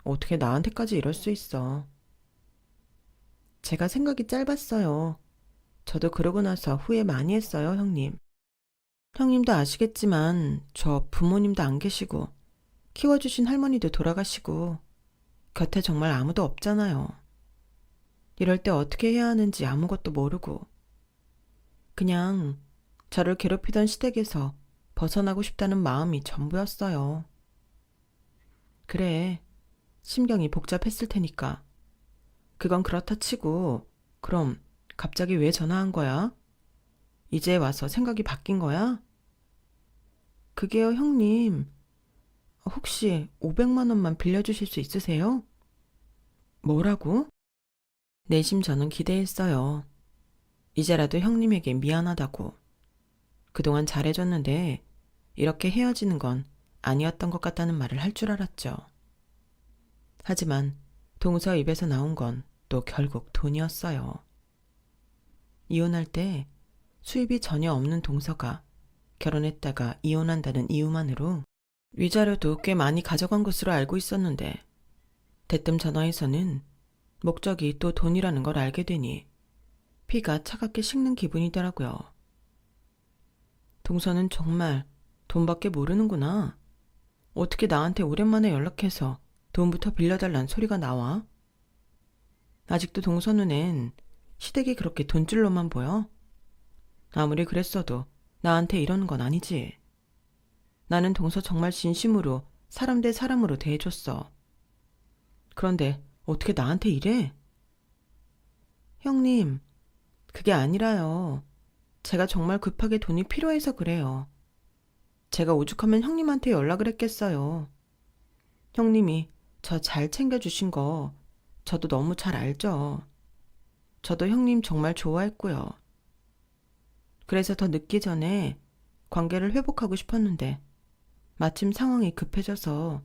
어떻게 나한테까지 이럴 수 있어. 제가 생각이 짧았어요. 저도 그러고 나서 후회 많이 했어요, 형님. 형님도 아시겠지만 저 부모님도 안 계시고 키워주신 할머니도 돌아가시고 곁에 정말 아무도 없잖아요. 이럴 때 어떻게 해야 하는지 아무것도 모르고 그냥 저를 괴롭히던 시댁에서 벗어나고 싶다는 마음이 전부였어요. 그래, 심경이 복잡했을 테니까. 그건 그렇다 치고 그럼 갑자기 왜 전화한 거야? 이제 와서 생각이 바뀐 거야? 그게요, 형님. 혹시 500만 원만 빌려주실 수 있으세요? 뭐라고? 내심 저는 기대했어요. 이제라도 형님에게 미안하다고. 그동안 잘해줬는데 이렇게 헤어지는 건 아니었던 것 같다는 말을 할 줄 알았죠. 하지만 동서 입에서 나온 건 또 결국 돈이었어요. 이혼할 때 수입이 전혀 없는 동서가 결혼했다가 이혼한다는 이유만으로 위자료도 꽤 많이 가져간 것으로 알고 있었는데 대뜸 전화에서는 목적이 또 돈이라는 걸 알게 되니 피가 차갑게 식는 기분이더라고요. 동서는 정말 돈밖에 모르는구나. 어떻게 나한테 오랜만에 연락해서 돈부터 빌려달란 소리가 나와? 아직도 동서 눈엔 시댁이 그렇게 돈줄로만 보여? 아무리 그랬어도 나한테 이러는 건 아니지. 나는 동서 정말 진심으로 사람 대 사람으로 대해줬어. 그런데 어떻게 나한테 이래? 형님, 그게 아니라요. 제가 정말 급하게 돈이 필요해서 그래요. 제가 오죽하면 형님한테 연락을 했겠어요. 형님이 저 잘 챙겨주신 거 저도 너무 잘 알죠. 저도 형님 정말 좋아했고요. 그래서 더 늦기 전에 관계를 회복하고 싶었는데 마침 상황이 급해져서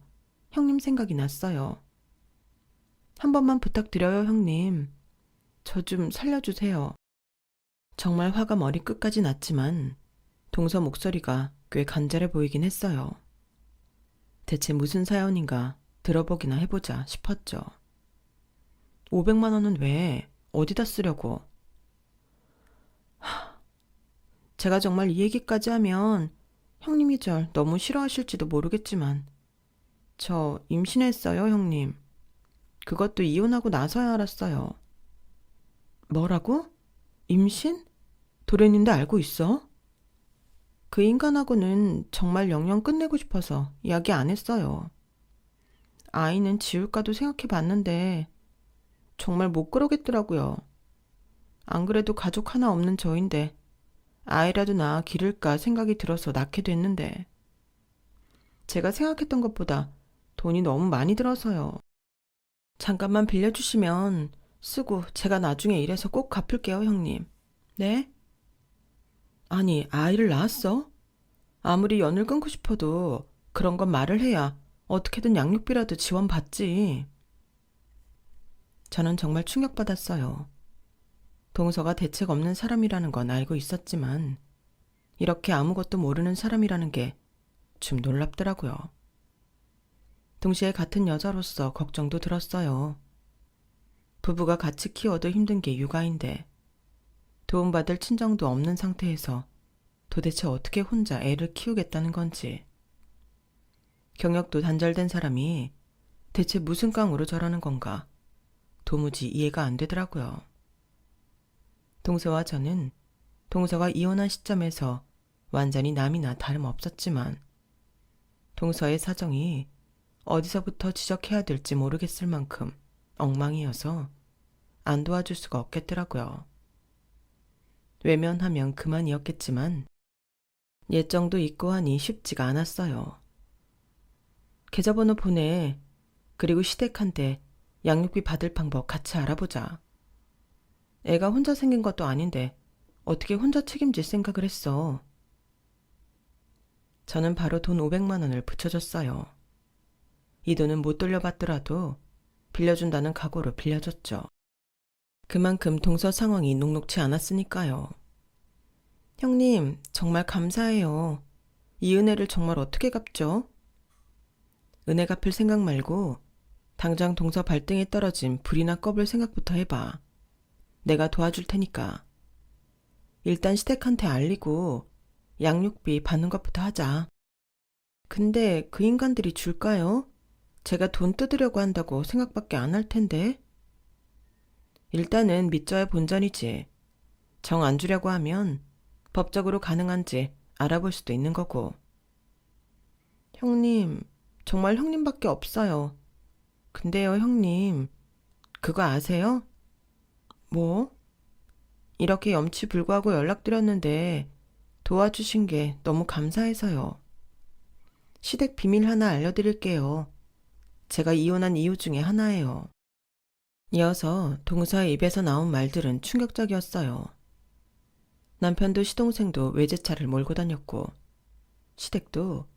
형님 생각이 났어요. 한 번만 부탁드려요, 형님. 저 좀 살려주세요. 정말 화가 머리끝까지 났지만 동서 목소리가 꽤 간절해 보이긴 했어요. 대체 무슨 사연인가 들어보기나 해보자 싶었죠. 500만 원은 왜? 어디다 쓰려고? 제가 정말 이 얘기까지 하면 형님이 절 너무 싫어하실지도 모르겠지만 저 임신했어요, 형님. 그것도 이혼하고 나서야 알았어요. 뭐라고? 임신? 도련님도 알고 있어? 그 인간하고는 정말 영영 끝내고 싶어서 이야기 안 했어요. 아이는 지울까도 생각해 봤는데 정말 못 그러겠더라고요. 안 그래도 가족 하나 없는 저인데 아이라도 낳아 기를까 생각이 들어서 낳게 됐는데 제가 생각했던 것보다 돈이 너무 많이 들어서요. 잠깐만 빌려주시면 쓰고 제가 나중에 일해서 꼭 갚을게요, 형님. 네? 아니, 아이를 낳았어? 아무리 연을 끊고 싶어도 그런 건 말을 해야 어떻게든 양육비라도 지원받지. 저는 정말 충격받았어요. 동서가 대책 없는 사람이라는 건 알고 있었지만 이렇게 아무것도 모르는 사람이라는 게 좀 놀랍더라고요. 동시에 같은 여자로서 걱정도 들었어요. 부부가 같이 키워도 힘든 게 육아인데 도움받을 친정도 없는 상태에서 도대체 어떻게 혼자 애를 키우겠다는 건지. 경력도 단절된 사람이 대체 무슨 깡으로 저러는 건가 도무지 이해가 안 되더라고요. 동서와 저는 동서가 이혼한 시점에서 완전히 남이나 다름없었지만 동서의 사정이 어디서부터 지적해야 될지 모르겠을 만큼 엉망이어서 안 도와줄 수가 없겠더라고요. 외면하면 그만이었겠지만 예정도 있고 하니 쉽지가 않았어요. 계좌번호 보내. 그리고 시댁한테 양육비 받을 방법 같이 알아보자. 애가 혼자 생긴 것도 아닌데 어떻게 혼자 책임질 생각을 했어. 저는 바로 돈 500만 원을 붙여줬어요. 이 돈은 못 돌려받더라도 빌려준다는 각오로 빌려줬죠. 그만큼 동서 상황이 녹록치 않았으니까요. 형님, 정말 감사해요. 이 은혜를 정말 어떻게 갚죠? 은혜 갚을 생각 말고 당장 동서 발등에 떨어진 불이나 꺼볼 생각부터 해봐. 내가 도와줄 테니까. 일단 시댁한테 알리고 양육비 받는 것부터 하자. 근데 그 인간들이 줄까요? 제가 돈 뜯으려고 한다고 생각밖에 안 할 텐데. 일단은 믿져야 본전이지. 정 안 주려고 하면 법적으로 가능한지 알아볼 수도 있는 거고. 형님, 정말 형님밖에 없어요. 근데요, 형님, 그거 아세요? 뭐? 이렇게 염치불구하고 연락드렸는데 도와주신 게 너무 감사해서요. 시댁 비밀 하나 알려드릴게요. 제가 이혼한 이유 중에 하나예요. 이어서 동서의 입에서 나온 말들은 충격적이었어요. 남편도 시동생도 외제차를 몰고 다녔고 시댁도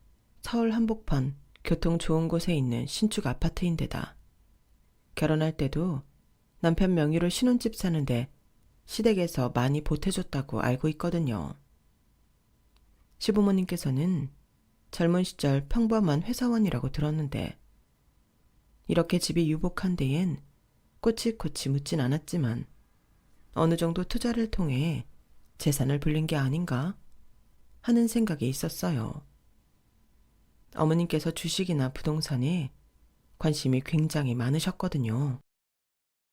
서울 한복판 교통 좋은 곳에 있는 신축 아파트인데다 결혼할 때도 남편 명의로 신혼집 사는데 시댁에서 많이 보태줬다고 알고 있거든요. 시부모님께서는 젊은 시절 평범한 회사원이라고 들었는데 이렇게 집이 유복한 데엔 꼬치꼬치 묻진 않았지만 어느 정도 투자를 통해 재산을 불린 게 아닌가 하는 생각이 있었어요. 어머님께서 주식이나 부동산에 관심이 굉장히 많으셨거든요.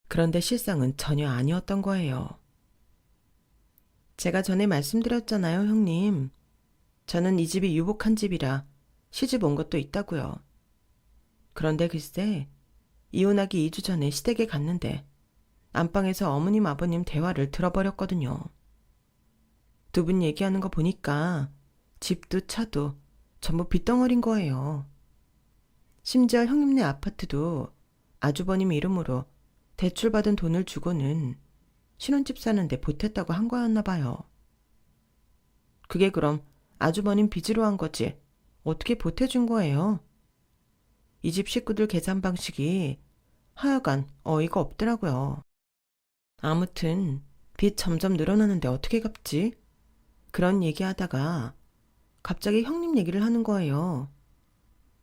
그런데 실상은 전혀 아니었던 거예요. 제가 전에 말씀드렸잖아요, 형님. 저는 이 집이 유복한 집이라 시집 온 것도 있다고요. 그런데 글쎄, 이혼하기 2주 전에 시댁에 갔는데 안방에서 어머님 아버님 대화를 들어버렸거든요. 두 분 얘기하는 거 보니까 집도 차도 전부 빚덩어리인 거예요. 심지어 형님네 아파트도 아주버님 이름으로 대출받은 돈을 주고는 신혼집 사는데 보탰다고 한 거였나 봐요. 그게 그럼 아주버님 빚으로 한 거지 어떻게 보태준 거예요? 이 집 식구들 계산 방식이 하여간 어이가 없더라고요. 아무튼 빚 점점 늘어나는데 어떻게 갚지? 그런 얘기하다가 갑자기 형님 얘기를 하는 거예요.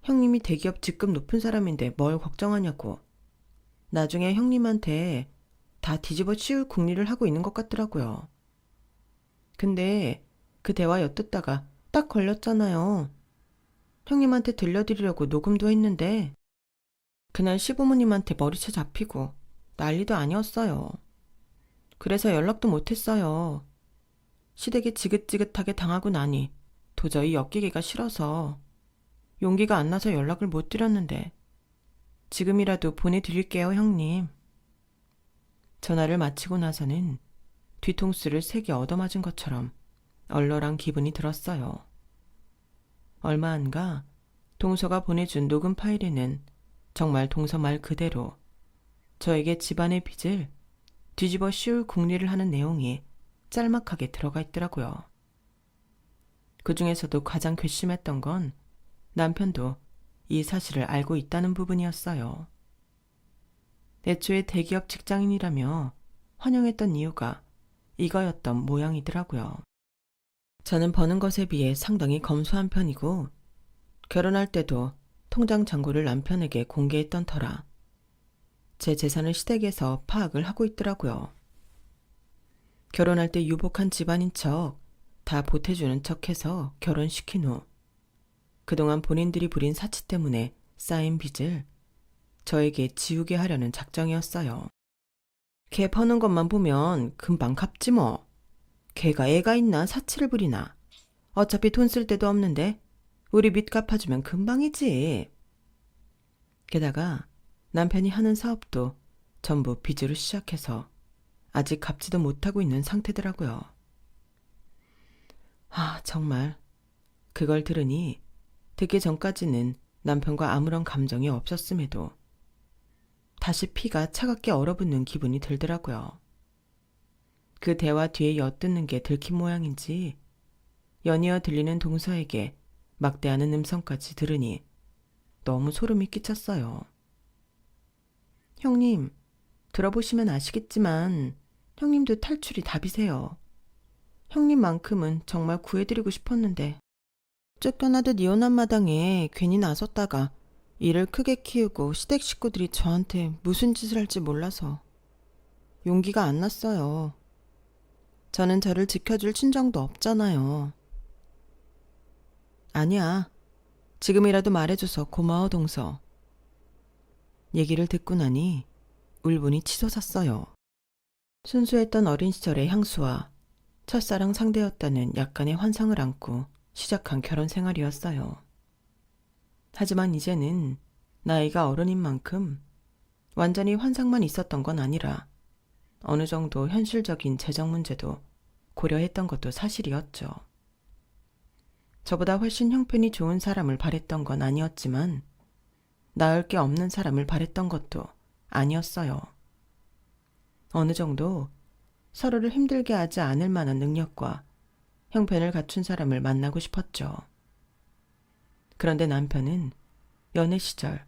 형님이 대기업 직급 높은 사람인데 뭘 걱정하냐고. 나중에 형님한테 다 뒤집어 씌울 궁리를 하고 있는 것 같더라고요. 근데 그 대화 엿듣다가 딱 걸렸잖아요. 형님한테 들려드리려고 녹음도 했는데 그날 시부모님한테 머리채 잡히고 난리도 아니었어요. 그래서 연락도 못했어요. 시댁에 지긋지긋하게 당하고 나니 도저히 엮이기가 싫어서 용기가 안 나서 연락을 못 드렸는데 지금이라도 보내드릴게요, 형님. 전화를 마치고 나서는 뒤통수를 세게 얻어맞은 것처럼 얼얼한 기분이 들었어요. 얼마 안가 동서가 보내준 녹음 파일에는 정말 동서 말 그대로 저에게 집안의 빚을 뒤집어 씌울 궁리를 하는 내용이 짤막하게 들어가 있더라고요. 그 중에서도 가장 괘씸했던 건 남편도 이 사실을 알고 있다는 부분이었어요. 애초에 대기업 직장인이라며 환영했던 이유가 이거였던 모양이더라고요. 저는 버는 것에 비해 상당히 검소한 편이고 결혼할 때도 통장 잔고를 남편에게 공개했던 터라 제 재산을 시댁에서 파악을 하고 있더라고요. 결혼할 때 유복한 집안인 척 다 보태주는 척해서 결혼시킨 후 그동안 본인들이 부린 사치 때문에 쌓인 빚을 저에게 지우게 하려는 작정이었어요. 걔 버는 것만 보면 금방 갚지 뭐. 걔가 애가 있나 사치를 부리나. 어차피 돈 쓸 데도 없는데 우리 빚 갚아주면 금방이지. 게다가 남편이 하는 사업도 전부 빚으로 시작해서 아직 갚지도 못하고 있는 상태더라고요. 정말 그걸 들으니 듣기 전까지는 남편과 아무런 감정이 없었음에도 다시 피가 차갑게 얼어붙는 기분이 들더라고요. 그 대화 뒤에 엿듣는 게 들킨 모양인지 연이어 들리는 동서에게 막대하는 음성까지 들으니 너무 소름이 끼쳤어요. 형님, 들어보시면 아시겠지만 형님도 탈출이 답이세요. 형님만큼은 정말 구해드리고 싶었는데 쫓겨나듯 이혼한 마당에 괜히 나섰다가 일을 크게 키우고 시댁 식구들이 저한테 무슨 짓을 할지 몰라서 용기가 안 났어요. 저는 저를 지켜줄 친정도 없잖아요. 아니야. 지금이라도 말해줘서 고마워, 동서. 얘기를 듣고 나니 울분이 치솟았어요. 순수했던 어린 시절의 향수와 첫사랑 상대였다는 약간의 환상을 안고 시작한 결혼 생활이었어요. 하지만 이제는 나이가 어른인 만큼 완전히 환상만 있었던 건 아니라 어느 정도 현실적인 재정 문제도 고려했던 것도 사실이었죠. 저보다 훨씬 형편이 좋은 사람을 바랬던 건 아니었지만 나을 게 없는 사람을 바랬던 것도 아니었어요. 어느 정도 서로를 힘들게 하지 않을 만한 능력과 형편을 갖춘 사람을 만나고 싶었죠. 그런데 남편은 연애 시절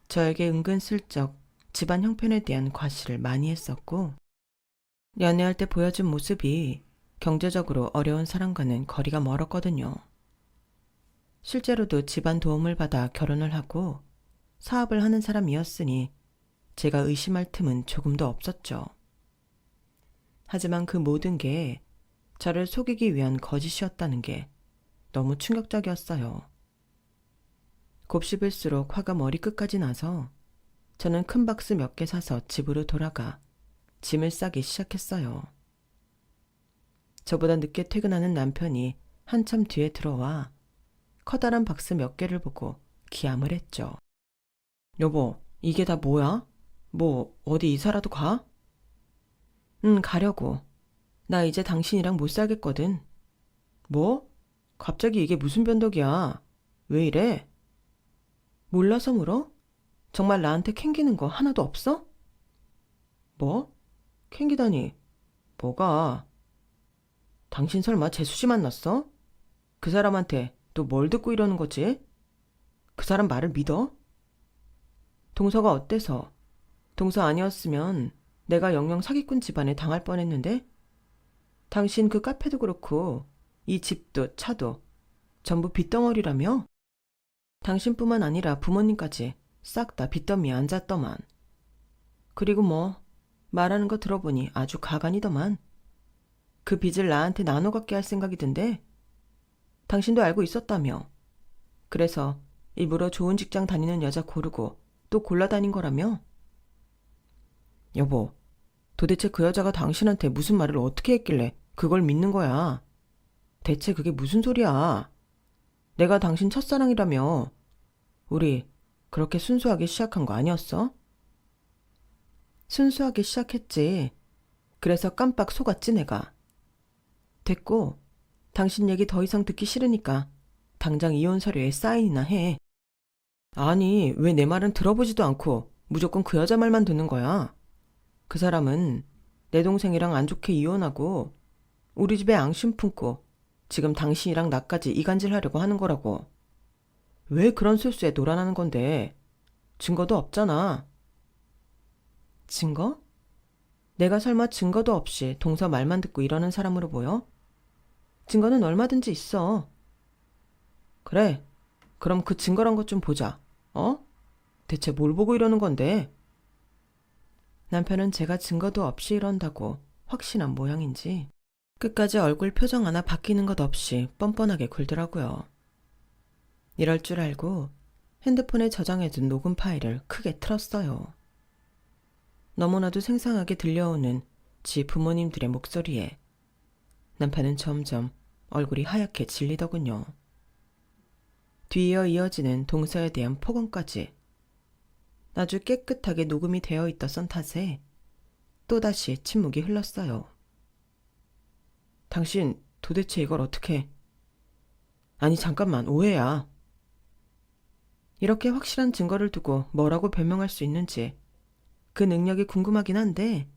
저에게 은근슬쩍 집안 형편에 대한 과시를 많이 했었고, 연애할 때 보여준 모습이 경제적으로 어려운 사람과는 거리가 멀었거든요. 실제로도 집안 도움을 받아 결혼을 하고 사업을 하는 사람이었으니 제가 의심할 틈은 조금도 없었죠. 하지만 그 모든 게 저를 속이기 위한 거짓이었다는 게 너무 충격적이었어요. 곱씹을수록 화가 머리끝까지 나서 저는 큰 박스 몇 개 사서 집으로 돌아가 짐을 싸기 시작했어요. 저보다 늦게 퇴근하는 남편이 한참 뒤에 들어와 커다란 박스 몇 개를 보고 기함을 했죠. 여보, 이게 다 뭐야? 뭐 어디 이사라도 가? 응, 가려고. 나 이제 당신이랑 못 살겠거든. 뭐? 갑자기 이게 무슨 변덕이야? 왜 이래? 몰라서 물어? 정말 나한테 캥기는 거 하나도 없어? 뭐? 캥기다니. 뭐가? 당신 설마 재수씨 만났어? 그 사람한테 또 뭘 듣고 이러는 거지? 그 사람 말을 믿어? 동서가 어때서? 동서 아니었으면 내가 영영 사기꾼 집안에 당할 뻔했는데? 당신 그 카페도 그렇고 이 집도 차도 전부 빚덩어리라며? 당신뿐만 아니라 부모님까지 싹 다 빚더미에 앉았더만. 그리고 뭐 말하는 거 들어보니 아주 가관이더만. 그 빚을 나한테 나눠 갖게 할 생각이던데? 당신도 알고 있었다며. 그래서 일부러 좋은 직장 다니는 여자 고르고 또 골라다닌 거라며? 여보, 도대체 그 여자가 당신한테 무슨 말을 어떻게 했길래 그걸 믿는 거야? 대체 그게 무슨 소리야? 내가 당신 첫사랑이라며. 우리 그렇게 순수하게 시작한 거 아니었어? 순수하게 시작했지. 그래서 깜빡 속았지 내가. 됐고, 당신 얘기 더 이상 듣기 싫으니까 당장 이혼 서류에 사인이나 해. 아니, 왜 내 말은 들어보지도 않고 무조건 그 여자 말만 듣는 거야? 그 사람은 내 동생이랑 안 좋게 이혼하고 우리 집에 앙심 품고 지금 당신이랑 나까지 이간질하려고 하는 거라고. 왜 그런 술수에 놀아나는 건데? 증거도 없잖아. 증거? 내가 설마 증거도 없이 동서 말만 듣고 이러는 사람으로 보여? 증거는 얼마든지 있어. 그래, 그럼 그 증거란 것 좀 보자. 어? 대체 뭘 보고 이러는 건데? 남편은 제가 증거도 없이 이런다고 확신한 모양인지 끝까지 얼굴 표정 하나 바뀌는 것 없이 뻔뻔하게 굴더라고요. 이럴 줄 알고 핸드폰에 저장해둔 녹음 파일을 크게 틀었어요. 너무나도 생생하게 들려오는 지 부모님들의 목소리에 남편은 점점 얼굴이 하얗게 질리더군요. 뒤이어 이어지는 동서에 대한 폭언까지 아주 깨끗하게 녹음이 되어 있던 탓에 또다시 침묵이 흘렀어요. 당신 도대체 이걸 어떻게... 아니 잠깐만, 오해야. 이렇게 확실한 증거를 두고 뭐라고 변명할 수 있는지 그 능력이 궁금하긴 한데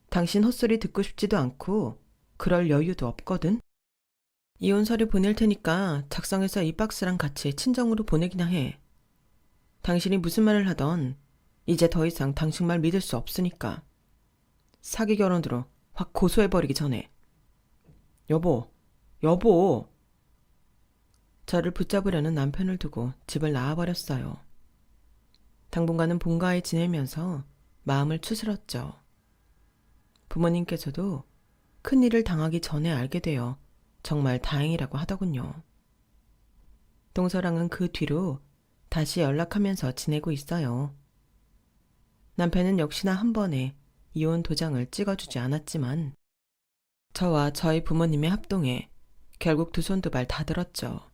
당신 헛소리 듣고 싶지도 않고 그럴 여유도 없거든. 이혼 서류 보낼 테니까 작성해서 이 박스랑 같이 친정으로 보내기나 해. 당신이 무슨 말을 하던 이제 더 이상 당신 말 믿을 수 없으니까. 사기 결혼으로 확 고소해버리기 전에. 여보, 여보. 저를 붙잡으려는 남편을 두고 집을 나와버렸어요. 당분간은 본가에 지내면서 마음을 추스렀죠. 부모님께서도 큰일을 당하기 전에 알게 되어 정말 다행이라고 하더군요. 동서랑은 그 뒤로 다시 연락하면서 지내고 있어요. 남편은 역시나 한 번에 이혼 도장을 찍어주지 않았지만 저와 저희 부모님의 합동에 결국 두 손 두 발 다 들었죠.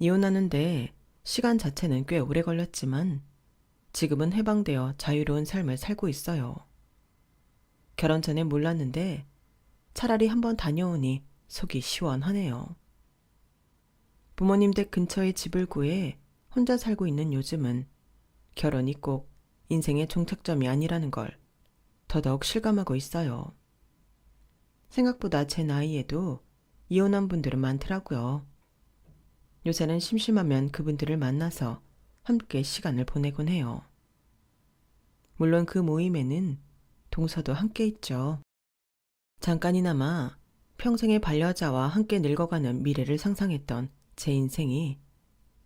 이혼하는데 시간 자체는 꽤 오래 걸렸지만 지금은 해방되어 자유로운 삶을 살고 있어요. 결혼 전에 몰랐는데 차라리 한번 다녀오니 속이 시원하네요. 부모님 댁 근처에 집을 구해 혼자 살고 있는 요즘은 결혼이 꼭 인생의 종착점이 아니라는 걸 더더욱 실감하고 있어요. 생각보다 제 나이에도 이혼한 분들은 많더라고요. 요새는 심심하면 그분들을 만나서 함께 시간을 보내곤 해요. 물론 그 모임에는 동서도 함께 있죠. 잠깐이나마 평생의 반려자와 함께 늙어가는 미래를 상상했던 제 인생이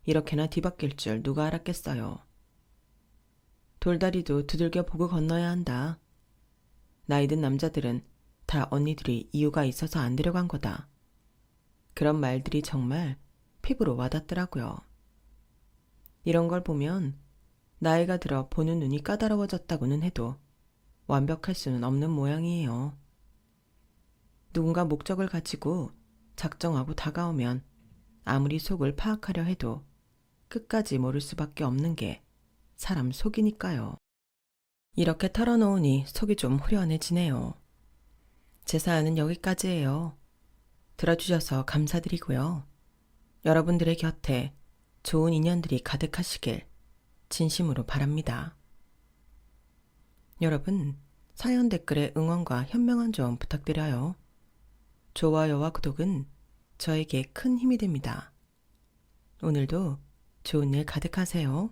이렇게나 뒤바뀔 줄 누가 알았겠어요. 돌다리도 두들겨 보고 건너야 한다. 나이든 남자들은 다 언니들이 이유가 있어서 안 데려간 거다. 그런 말들이 정말 피부로 와닿더라고요. 이런 걸 보면 나이가 들어 보는 눈이 까다로워졌다고는 해도 완벽할 수는 없는 모양이에요. 누군가 목적을 가지고 작정하고 다가오면 아무리 속을 파악하려 해도 끝까지 모를 수밖에 없는 게 사람 속이니까요. 이렇게 털어놓으니 속이 좀 후련해지네요. 제 사연은 여기까지예요. 들어주셔서 감사드리고요. 여러분들의 곁에 좋은 인연들이 가득하시길 진심으로 바랍니다. 여러분, 사연 댓글에 응원과 현명한 조언 부탁드려요. 좋아요와 구독은 저에게 큰 힘이 됩니다. 오늘도 좋은 일 가득하세요.